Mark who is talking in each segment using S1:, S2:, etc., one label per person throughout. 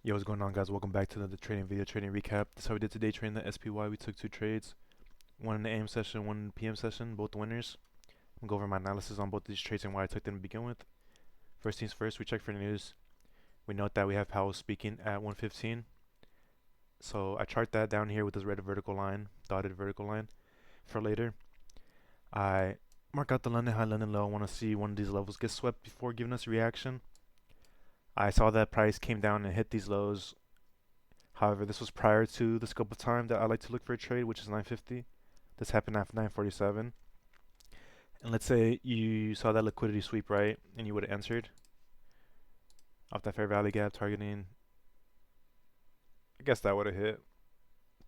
S1: Yo, what's going on, guys? Welcome back to another trading video, trading recap. This is how we did today, trading the SPY. We took two trades, one in the AM session, one in the PM session, both winners. I'm gonna go over my analysis on both these trades and why I took them to begin with. First things first, we check for news. We note that we have Powell speaking at 1:15. So I chart that down here with this red vertical line, dotted vertical line, for later. I mark out the London high, London low. I want to see one of these levels get swept before giving us a reaction. I saw that price came down and hit these lows. However, this was prior to the scope of time that I like to look for a trade, which is 950. This happened after 947. And let's say you saw that liquidity sweep, right? And you would have entered off that fair value gap targeting, I guess that would have hit,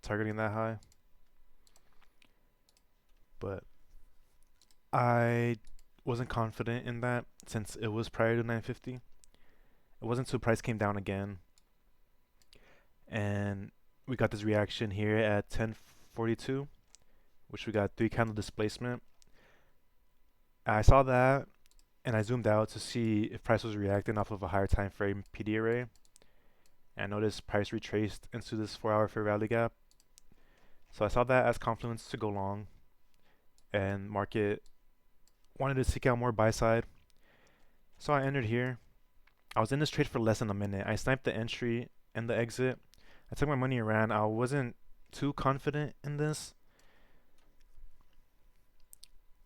S1: targeting that high. But I wasn't confident in that since it was prior to 950. It wasn't until price came down again. And we got this reaction here at 1042, which we got 3 candle displacement. I saw that and I zoomed out to see if price was reacting off of a higher time frame PD array. And I noticed price retraced into this 4-hour fair value gap. So I saw that as confluence to go long, and market wanted to seek out more buy side. So I entered here. I was in this trade for less than a minute. I sniped the entry and the exit. I took my money and ran. I wasn't too confident in this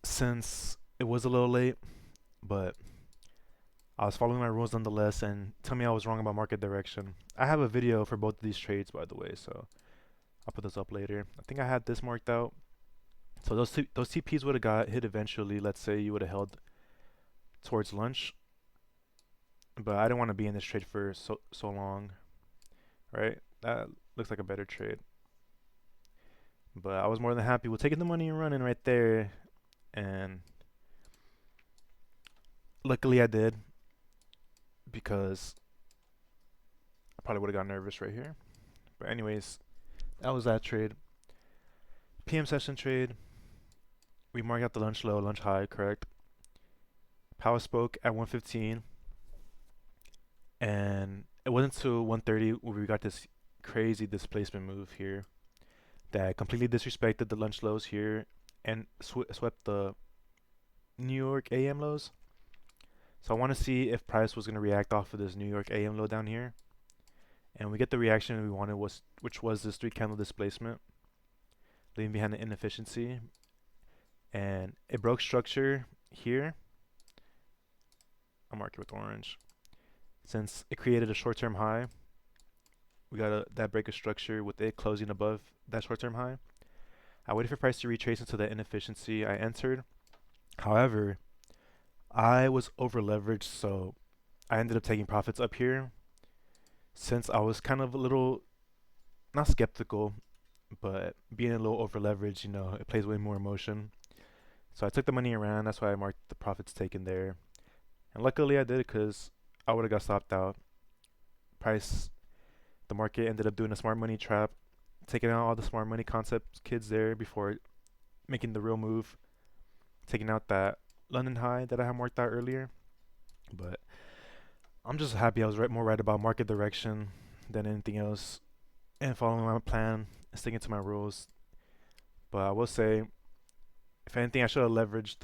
S1: since it was a little late, but I was following my rules nonetheless, and tell me I was wrong about market direction. I have a video for both of these trades, by the way, so I'll put this up later. I think I had this marked out. So those TPs would have got hit eventually. Let's say you would have held towards lunch, but I didn't want to be in this trade for so long, right? That looks like a better trade. But I was more than happy with taking the money and running right there, and luckily I did, because I probably would have got nervous right here. But anyways, that was that trade. PM session trade. We marked out the lunch low, lunch high, correct? Powell spoke at 1:15, and it wasn't until 1:30 where we got this crazy displacement move here that completely disrespected the lunch lows here and swept the New York AM lows. So I want to see if price was going to react off of this New York AM low down here. And we get the reaction we wanted, which was this 3 candle displacement, leaving behind the inefficiency. And it broke structure here. I'll mark it with orange. Since it created a short-term high, we got that break of structure with it closing above that short-term high. I waited for price to retrace into that inefficiency. I entered. However, I was over leveraged, so I ended up taking profits up here since I was kind of a little, not skeptical, but being a little over leveraged, it plays way more emotion. So I took the money around. That's why I marked the profits taken there. And luckily I did it, because I would have got stopped out. The market ended up doing a smart money trap, taking out all the smart money concept kids there before making the real move, taking out that London high that I had marked out earlier. But I'm just happy I was more right about market direction than anything else, and following my plan, sticking to my rules. But I will say, if anything, I should have leveraged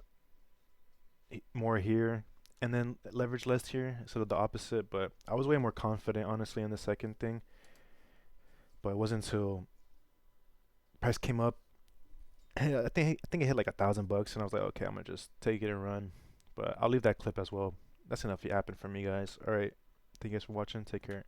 S1: more here and then leverage less here instead of the opposite. But I was way more confident, honestly, in the second thing. But it wasn't until price came up. I think it hit like $1,000, and I was like, okay, I'm gonna just take it and run. But I'll leave that clip as well. That's enough yapping for me, guys. All right, thank you guys for watching. Take care.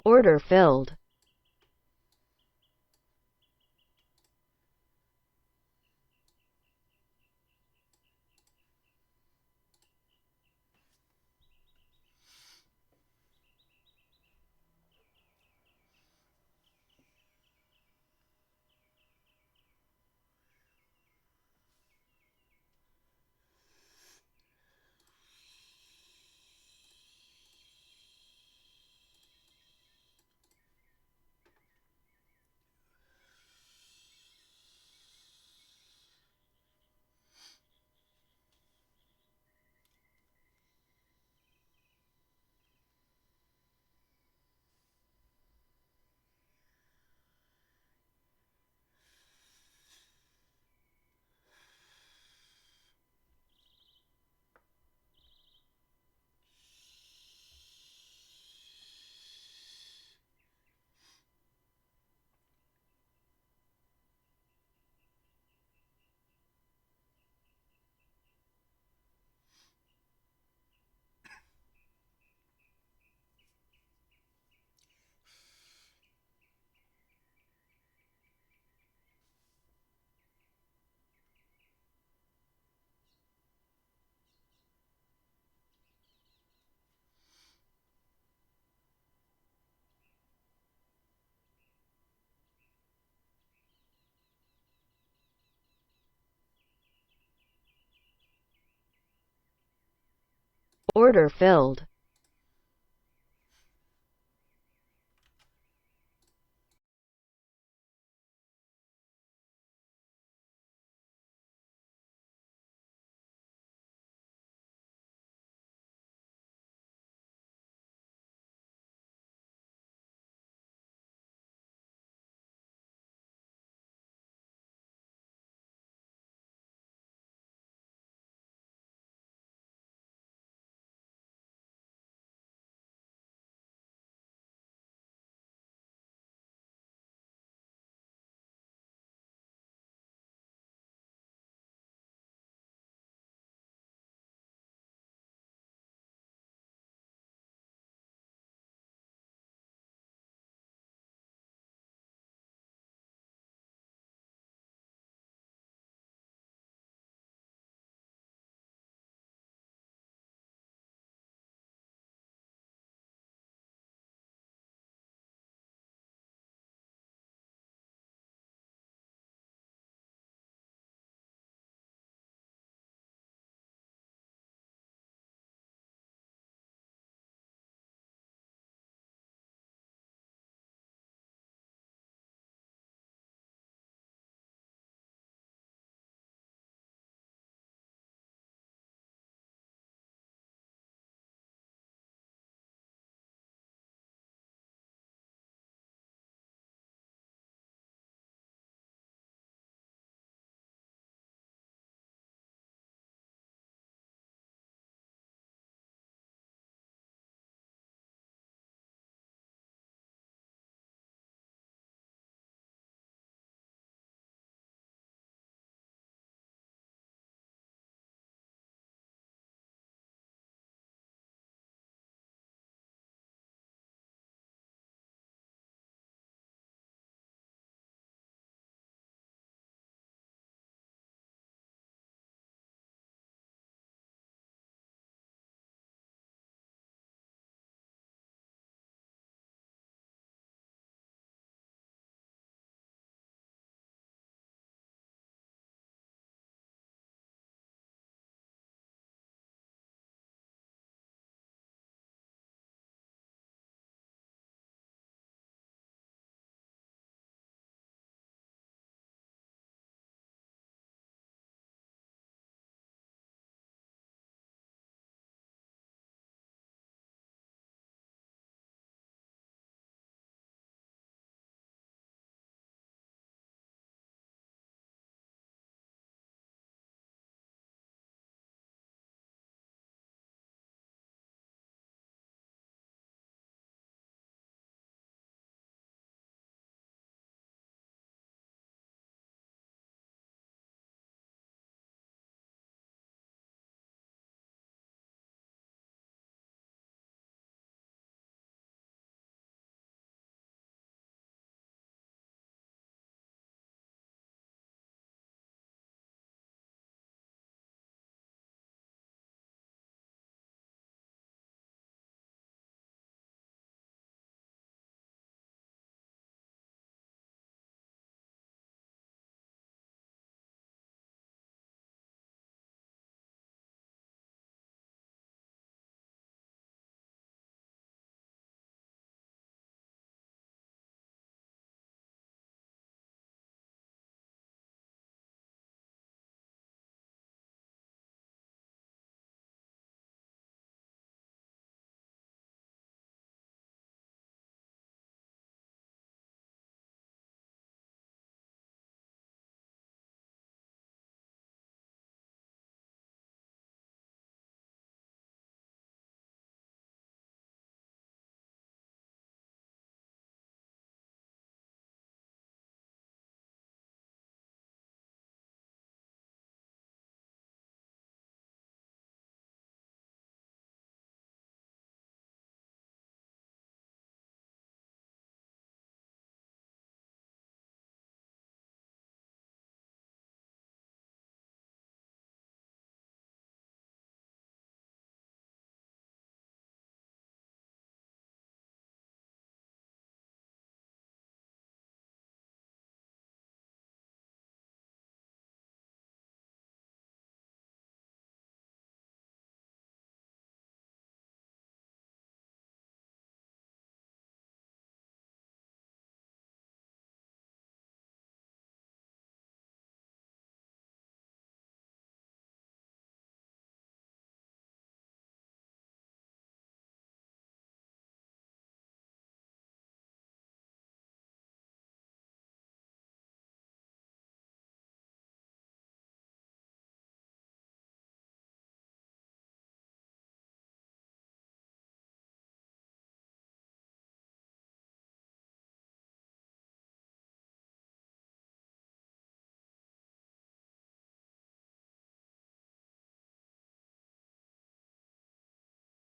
S2: Order filled. Order filled.